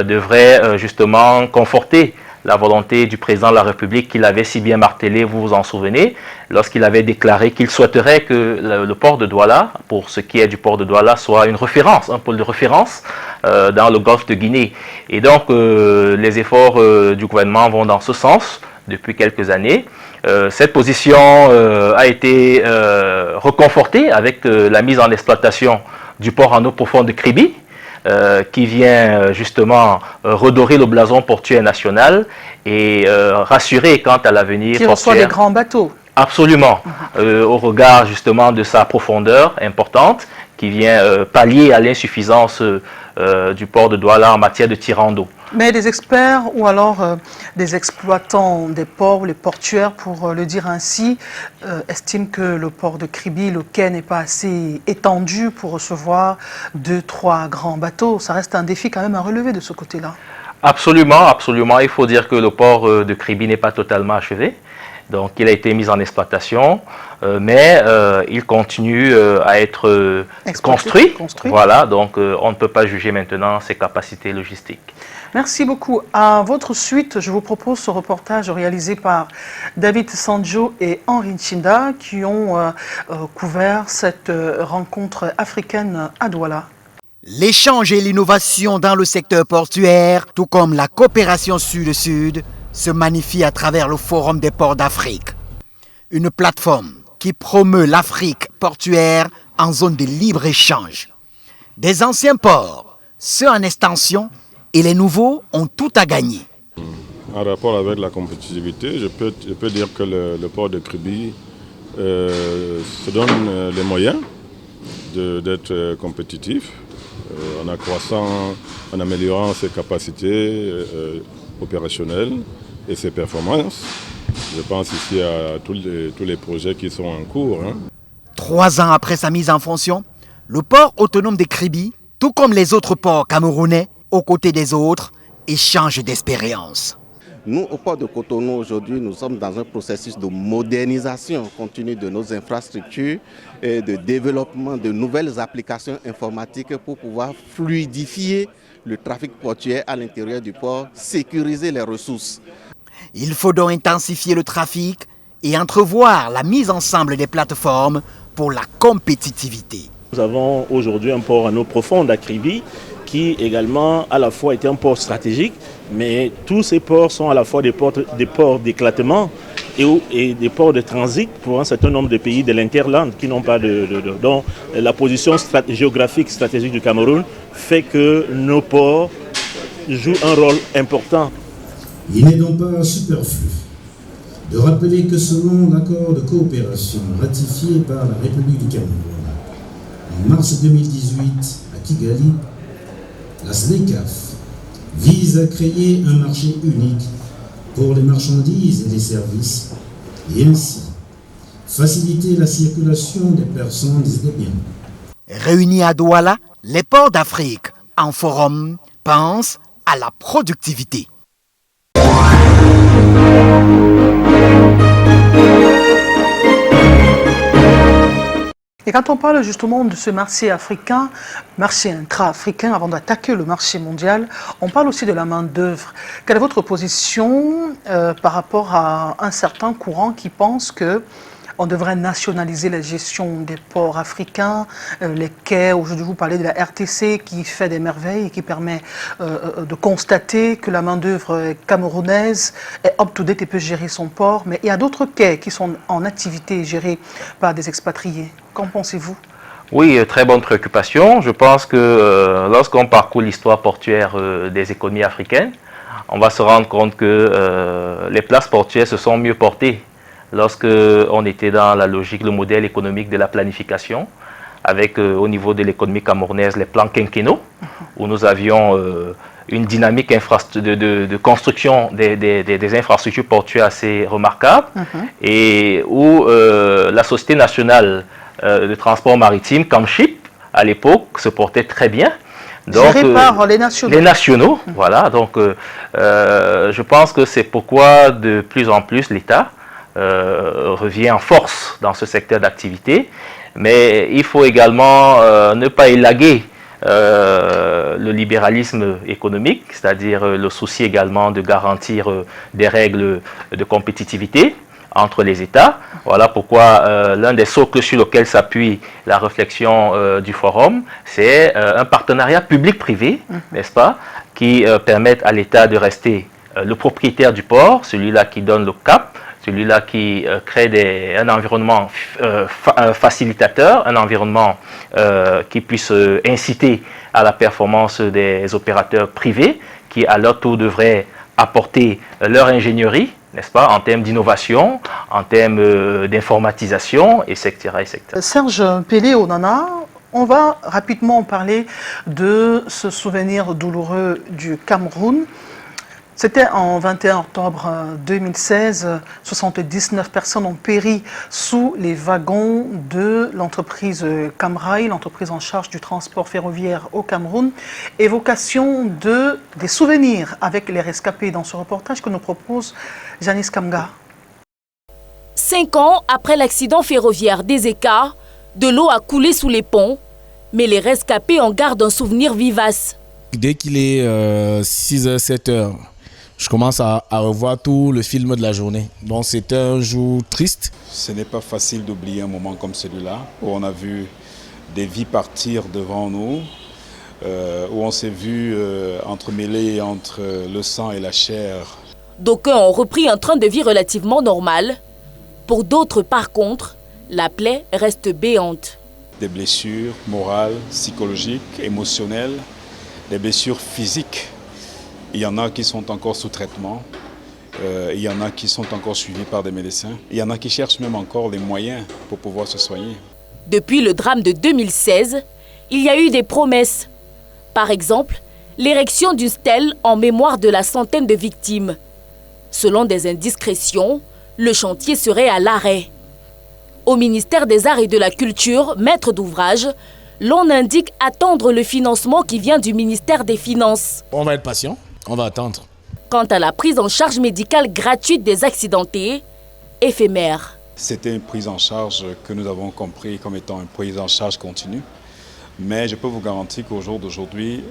devrait justement conforter la volonté du président de la République qu'il avait si bien martelé, vous vous en souvenez, lorsqu'il avait déclaré qu'il souhaiterait que le port de Douala, pour ce qui est du port de Douala, soit une référence, un pôle de référence dans le golfe de Guinée. Et donc les efforts du gouvernement vont dans ce sens depuis quelques années. Cette position a été reconfortée avec la mise en exploitation du port en eau profonde de Kribi, qui vient justement redorer le blason portuaire national et rassurer quant à l'avenir portuaire. Qui
reçoit des grands bateaux.
Absolument, au regard justement de sa profondeur importante, qui vient pallier à l'insuffisance du port de Douala en matière de tirant d'eau.
Mais des experts ou alors des exploitants des ports ou les portuaires, pour le dire ainsi, estiment que le port de Kribi, le quai n'est pas assez étendu pour recevoir 2-3 grands bateaux. Ça reste un défi quand même à relever de ce côté-là.
Absolument, absolument. Il faut dire que le port de Kribi n'est pas totalement achevé. Donc il a été mis en exploitation, mais il continue à être construit. Voilà, donc on ne peut pas juger maintenant ses capacités logistiques.
Merci beaucoup. À votre suite, je vous propose ce reportage réalisé par David Sanjo et Henri Nchinda qui ont couvert cette rencontre africaine à Douala.
L'échange et l'innovation dans le secteur portuaire, tout comme la coopération sud-sud, se magnifie à travers le Forum des ports d'Afrique. Une plateforme qui promeut l'Afrique portuaire en zone de libre-échange. Des anciens ports, ceux en extension, et les nouveaux ont tout à gagner.
En rapport avec la compétitivité, je peux dire que le port de Kribi
se donne les moyens d'être compétitif en accroissant, en améliorant ses capacités opérationnelles et ses performances. Je pense ici à tous les projets qui sont en cours.
3 ans après sa mise en fonction, le port autonome de Kribi, tout comme les autres ports camerounais, aux côtés des autres, échange d'expérience.
Nous, au port de Cotonou, aujourd'hui, nous sommes dans un processus de modernisation continue de nos infrastructures et de développement de nouvelles applications informatiques pour pouvoir fluidifier le trafic portuaire à l'intérieur du port, sécuriser les ressources.
Il faut donc intensifier le trafic et entrevoir la mise ensemble des plateformes pour la compétitivité.
Nous avons aujourd'hui un port en eau profonde à Kribi qui également à la fois est un port stratégique, mais tous ces ports sont à la fois des ports d'éclatement et des ports de transit pour un certain nombre de pays de l'Interland qui n'ont pas donc la position géographique stratégique du Cameroun fait que nos ports jouent un rôle important.
Il n'est donc pas superflu de rappeler que selon l'accord de coopération ratifié par la République du Cameroun en mars 2018 à Kigali, la SNECAF vise à créer un marché unique pour les marchandises et les services et ainsi faciliter la circulation des personnes et des biens.
Réunis à Douala, les ports d'Afrique en forum pensent à la productivité.
Et quand on parle justement de ce marché africain, marché intra-africain, avant d'attaquer le marché mondial, on parle aussi de la main-d'œuvre. Quelle est votre position par rapport à un certain courant qui pense qu'on devrait nationaliser la gestion des ports africains, les quais? Aujourd'hui, vous parlez de la RTC qui fait des merveilles et qui permet de constater que la main-d'œuvre camerounaise est up-to-date et peut gérer son port. Mais il y a d'autres quais qui sont en activité gérés par des expatriés. Qu'en pensez-vous?
Oui, très bonne préoccupation. Je pense que lorsqu'on parcourt l'histoire portuaire des économies africaines, on va se rendre compte que les places portuaires se sont mieux portées lorsque on était dans la logique, le modèle économique de la planification, avec au niveau de l'économie camerounaise les plans quinquennaux, où nous avions une dynamique de construction des infrastructures portuaires assez remarquable, et où la Société nationale de transport maritime, Camship, à l'époque, se portait très bien. Donc,
géré par les nationaux.
Les nationaux, voilà. Donc, je pense que c'est pourquoi de plus en plus l'État revient en force dans ce secteur d'activité. Mais il faut également ne pas élaguer le libéralisme économique, c'est-à-dire le souci également de garantir des règles de compétitivité entre les États. Voilà pourquoi l'un des socles sur lequel s'appuie la réflexion du forum, c'est un partenariat public-privé, n'est-ce pas, qui permette à l'État de rester le propriétaire du port, celui-là qui donne le cap, celui-là qui crée un environnement facilitateur, un environnement qui puisse inciter à la performance des opérateurs privés, qui à leur tour devraient apporter leur ingénierie, n'est-ce pas, en termes d'innovation, en termes d'informatisation, etc., etc.
Serge Pelé-Onana, on va rapidement parler de ce souvenir douloureux du Cameroun. C'était en 21 octobre 2016, 79 personnes ont péri sous les wagons de l'entreprise Camrail, l'entreprise en charge du transport ferroviaire au Cameroun. Évocation des souvenirs avec les rescapés dans ce reportage que nous propose Janice Kamga.
5 ans après l'accident ferroviaire d'Ezeka, de l'eau a coulé sous les ponts, mais les rescapés en gardent un souvenir vivace.
Dès qu'il est 6h, 7h, je commence à revoir tout le film de la journée. Donc c'était un jour triste.
Ce n'est pas facile d'oublier un moment comme celui-là, où on a vu des vies partir devant nous, où on s'est vu entremêler entre le sang et la chair.
D'aucuns ont repris un train de vie relativement normal. Pour d'autres, par contre, la plaie reste béante.
Des blessures morales, psychologiques, émotionnelles, des blessures physiques. Il y en a qui sont encore sous traitement Il y en a qui sont encore suivis par des médecins. Il y en a qui cherchent même encore les moyens pour pouvoir se soigner.
Depuis le drame de 2016, il y a eu des promesses. Par exemple, l'érection d'une stèle en mémoire de la centaine de victimes. Selon des indiscrétions, le chantier serait à l'arrêt. Au ministère des Arts et de la Culture, maître d'ouvrage, l'on indique attendre le financement qui vient du ministère des Finances.
On va être patient, on va attendre.
Quant à la prise en charge médicale gratuite des accidentés, éphémère.
C'était une prise en charge que nous avons compris comme étant une prise en charge continue. Mais je peux vous garantir qu'au jour d'aujourd'hui,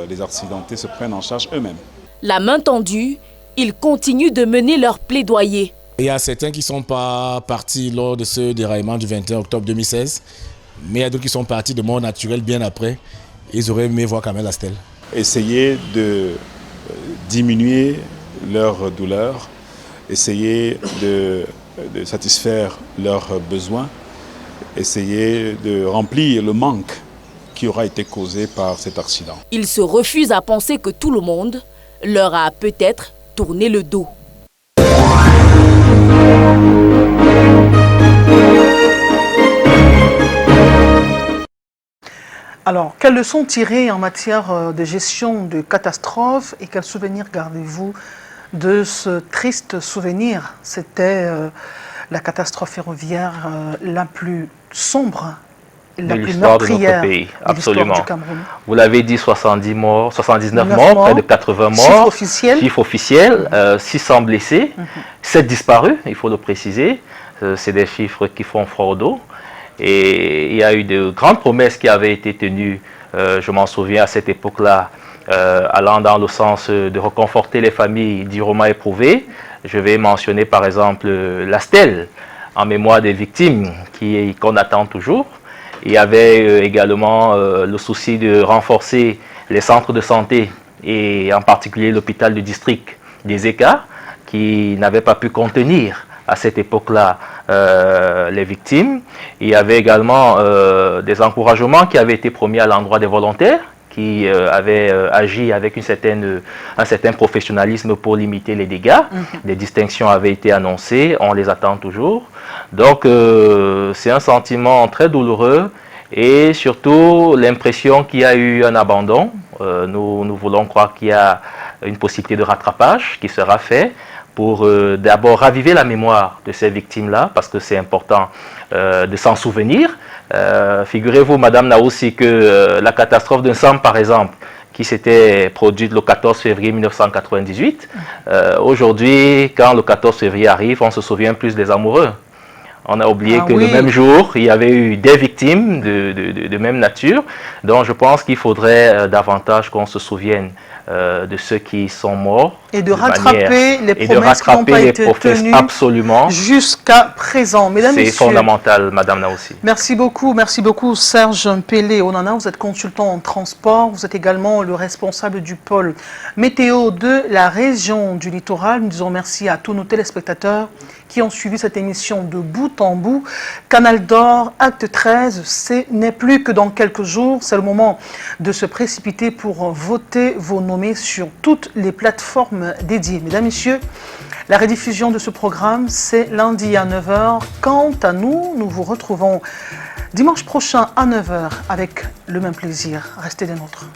les accidentés se prennent en charge eux-mêmes.
La main tendue, ils continuent de mener leur plaidoyer.
Il y a certains qui ne sont pas partis lors de ce déraillement du 21 octobre 2016, mais il y a d'autres qui sont partis de mort naturelle bien après. Ils auraient aimé voir quand même la stèle.
Essayer de diminuer leur douleur, essayer de satisfaire leurs besoins, essayer de remplir le manque qui aura été causé par cet accident.
Ils se refusent à penser que tout le monde leur a peut-être tourné le dos.
Alors, quelles leçons tirer en matière de gestion de catastrophes et quels souvenirs gardez-vous de ce triste souvenir? C'était la catastrophe ferroviaire la plus sombre, la plus meurtrière
de notre pays, absolument.
Du Cameroun.
Vous l'avez dit, 70 morts, 79 morts, près de 80 morts.
Chiffre officiel.
Chiffre officiel, 600 blessés, 7 disparus, il faut le préciser. C'est des chiffres qui font froid au dos. Et il y a eu de grandes promesses qui avaient été tenues, je m'en souviens à cette époque-là, allant dans le sens de reconforter les familles durement éprouvées. Je vais mentionner par exemple la stèle en mémoire des victimes qu'on attend toujours. Il y avait également le souci de renforcer les centres de santé et en particulier l'hôpital du district des ECA qui n'avait pas pu contenir à cette époque-là les victimes. Il y avait également des encouragements qui avaient été promis à l'endroit des volontaires qui avaient agi avec un certain professionnalisme pour limiter les dégâts. Des distinctions avaient été annoncées, on les attend toujours. Donc c'est un sentiment très douloureux et surtout l'impression qu'il y a eu un abandon. Nous voulons croire qu'il y a une possibilité de rattrapage qui sera fait pour d'abord raviver la mémoire de ces victimes-là, parce que c'est important de s'en souvenir. Figurez-vous, Madame Naoussi, que la catastrophe d'un SAM, par exemple, qui s'était produite le 14 février 1998, aujourd'hui, quand le 14 février arrive, on se souvient plus des amoureux. On a oublié que le même jour, il y avait eu des victimes de même nature. Donc je pense qu'il faudrait davantage qu'on se souvienne de ceux qui sont morts.
Et de rattraper les promesses qui n'ont pas été tenues
absolument
jusqu'à présent. Mesdames,
c'est
messieurs,
fondamental, Madame Naoussi.
Merci beaucoup Serge Mpélé Onana. Vous êtes consultant en transport, vous êtes également le responsable du pôle météo de la région du littoral. Nous disons merci à tous nos téléspectateurs qui ont suivi cette émission de bout en bout. Canal d'Or, acte 13, ce n'est plus que dans quelques jours. C'est le moment de se précipiter pour voter vos nommés sur toutes les plateformes dédiées. Mesdames, Messieurs, la rediffusion de ce programme, c'est lundi à 9h. Quant à nous, nous vous retrouvons dimanche prochain à 9h avec le même plaisir. Restez des nôtres.